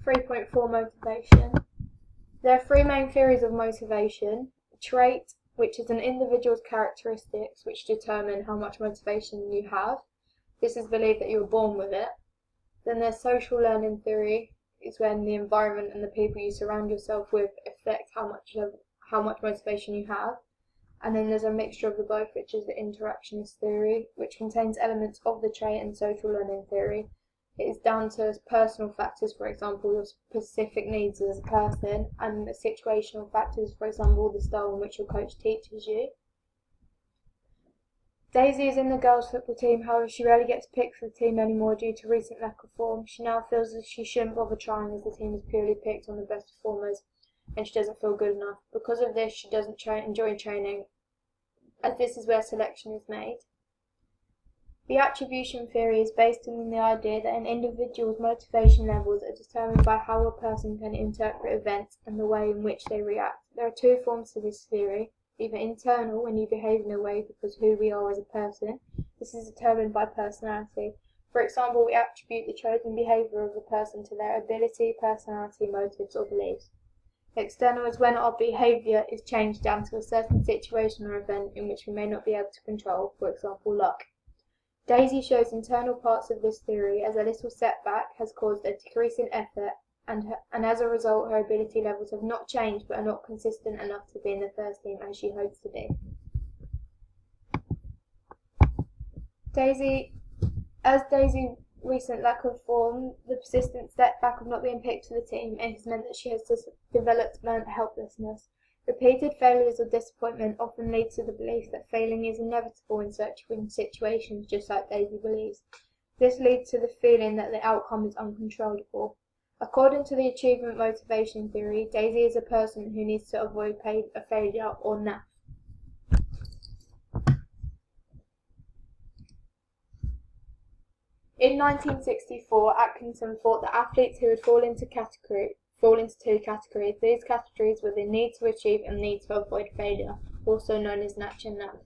3.4 Motivation. There are three main theories of motivation. Trait, which is an individual's characteristics which determine how much motivation you have. This is believed that you were born with it. Then there's social learning theory, is when the environment and the people you surround yourself with affect how much motivation you have. And then there's a mixture of the both, which is the interactionist theory, which contains elements of the trait and social learning theory. It is down to personal factors, for example, your specific needs as a person, and the situational factors, for example, the style in which your coach teaches you. Daisy is in the girls' football team, however she rarely gets picked for the team anymore due to recent lack of form. She now feels that she shouldn't bother trying as the team is purely picked on the best performers, and she doesn't feel good enough. Because of this, she doesn't enjoy training, as this is where selection is made. The attribution theory is based on the idea that an individual's motivation levels are determined by how a person can interpret events and the way in which they react. There are two forms to this theory, either internal, when you behave in a way because who we are as a person. This is determined by personality. For example, we attribute the chosen behaviour of a person to their ability, personality, motives or beliefs. External is when our behaviour is changed down to a certain situation or event in which we may not be able to control, for example, luck. Daisy shows internal parts of this theory, as a little setback has caused a decrease in effort, and as a result her ability levels have not changed but are not consistent enough to be in the first team as she hopes to be. Daisy's recent lack of form, the persistent setback of not being picked for the team, it has meant that she has developed learned helplessness. Repeated failures or disappointment often lead to the belief that failing is inevitable in certain situations, just like Daisy believes. This leads to the feeling that the outcome is uncontrollable. According to the achievement motivation theory, Daisy is a person who needs to avoid a failure or NAF. In 1964, Atkinson thought that athletes who would fall into two categories. These categories were the need to achieve and need to avoid failure, also known as NAF and NAF.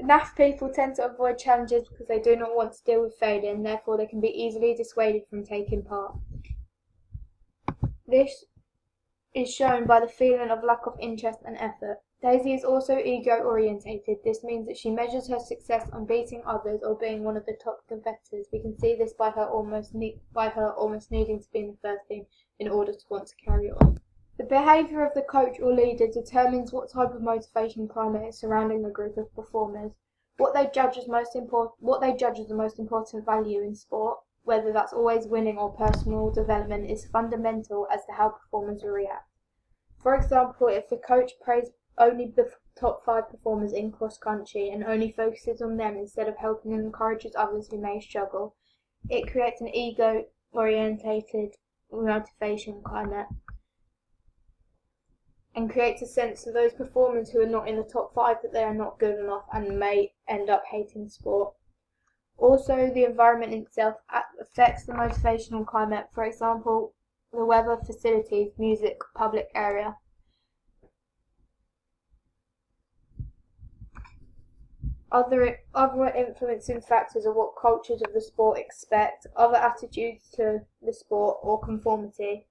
NAF people tend to avoid challenges because they do not want to deal with failure, and therefore they can be easily dissuaded from taking part. This is shown by the feeling of lack of interest and effort. Daisy is also ego-orientated. This means that she measures her success on beating others or being one of the top competitors. We can see this by her almost needing to be in the first team in order to want to carry on. The behaviour of the coach or leader determines what type of motivation climate is surrounding a group of performers. What they judge as the most important value in sport, whether that's always winning or personal development, is fundamental as to how performers will react. For example, if the coach praise only the top 5 performers in cross-country and only focuses on them instead of helping and encourages others who may struggle, it creates an ego-orientated motivation climate and creates a sense to those performers who are not in the top 5 that they are not good enough and may end up hating sport. Also, the environment itself affects the motivational climate. For example, the weather, facilities, music, public area. Other influencing factors are what cultures of the sport expect, other attitudes to the sport, or conformity.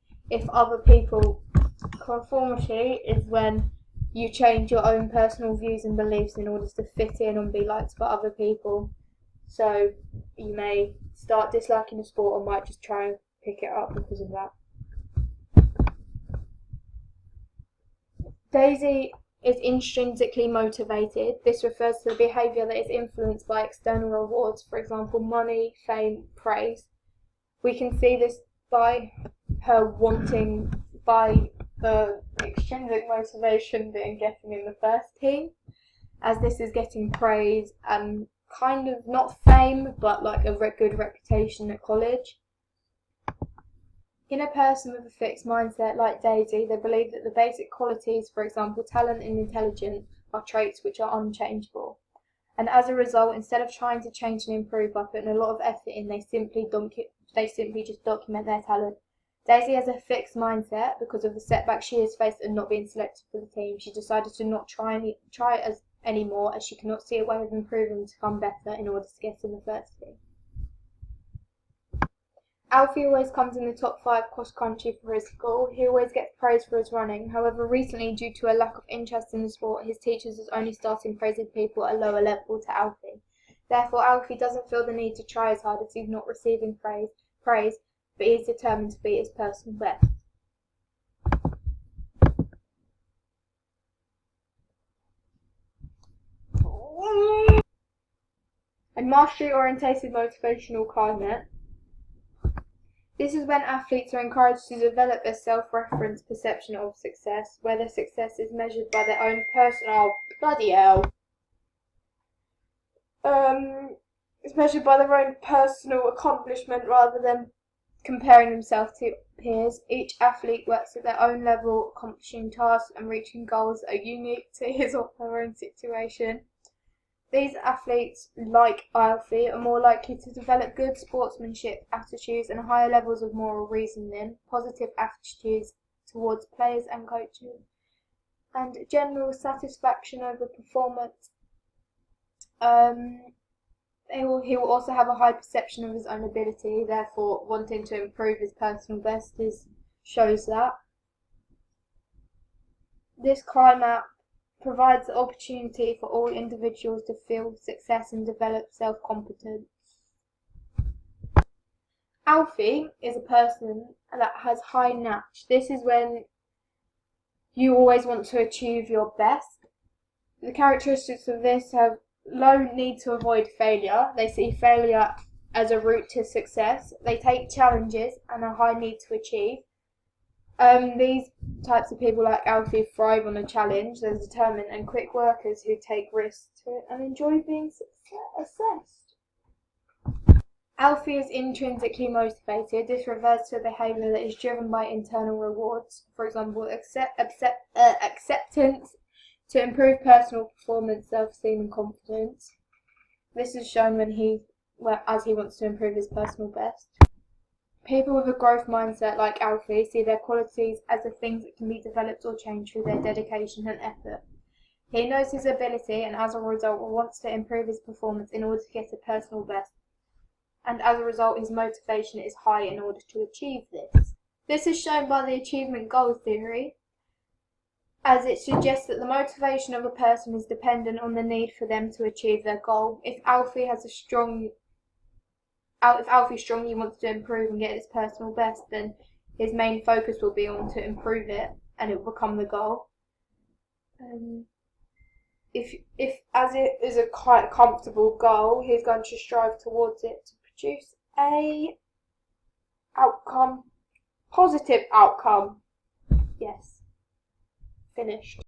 Conformity is when you change your own personal views and beliefs in order to fit in and be liked by other people. So you may start disliking the sport or might just try and pick it up because of that. Daisy is intrinsically motivated. This refers to the behaviour that is influenced by external rewards, for example, money, fame, praise. We can see this by her extrinsic motivation being getting in the first team, as this is getting praise and kind of not fame, but like a good reputation at college. In a person with a fixed mindset like Daisy, they believe that the basic qualities, for example talent and intelligence, are traits which are unchangeable. And as a result, instead of trying to change and improve by putting a lot of effort in, they simply just document their talent. Daisy has a fixed mindset because of the setback she has faced and not being selected for the team. She decided to not try anymore, as she cannot see a way of improving to become better in order to get in the first team. Alfie always comes in the top 5 cross-country for his school. He always gets praised for his running. However, recently, due to a lack of interest in the sport, his teachers are only starting praising people at a lower level to Alfie. Therefore, Alfie doesn't feel the need to try as hard as he's not receiving praise, but he is determined to beat his personal best. A mastery-orientated motivational climate. This is when athletes are encouraged to develop a self-reference perception of success, where their success is measured by their own personal it's measured by their own personal accomplishment rather than comparing themselves to peers. Each athlete works at their own level, accomplishing tasks and reaching goals that are unique to his or her own situation. These athletes, like Alfie, are more likely to develop good sportsmanship attitudes and higher levels of moral reasoning, positive attitudes towards players and coaches, and general satisfaction over performance. He will also have a high perception of his own ability, therefore wanting to improve his personal best shows that. This climate provides the opportunity for all individuals to feel success and develop self-confidence. Alfie is a person that has high natch. This is when you always want to achieve your best. The characteristics of this have low need to avoid failure. They see failure as a route to success. They take challenges and a high need to achieve. These types of people like Alfie thrive on a challenge. They're determined and quick workers who take risks and enjoy being assessed. Alfie is intrinsically motivated. This refers to a behaviour that is driven by internal rewards, for example, acceptance, to improve personal performance, self-esteem and confidence. This is shown as he wants to improve his personal best. People with a growth mindset like Alfie see their qualities as the things that can be developed or changed through their dedication and effort. He knows his ability and as a result wants to improve his performance in order to get a personal best. And as a result his motivation is high in order to achieve this. This is shown by the achievement goal theory, as it suggests that the motivation of a person is dependent on the need for them to achieve their goal. If Alfie strongly wants to improve and get his personal best, then his main focus will be on to improve it, and it will become the goal. If as it is a quite comfortable goal, he's going to strive towards it to produce a positive outcome. Yes, finished.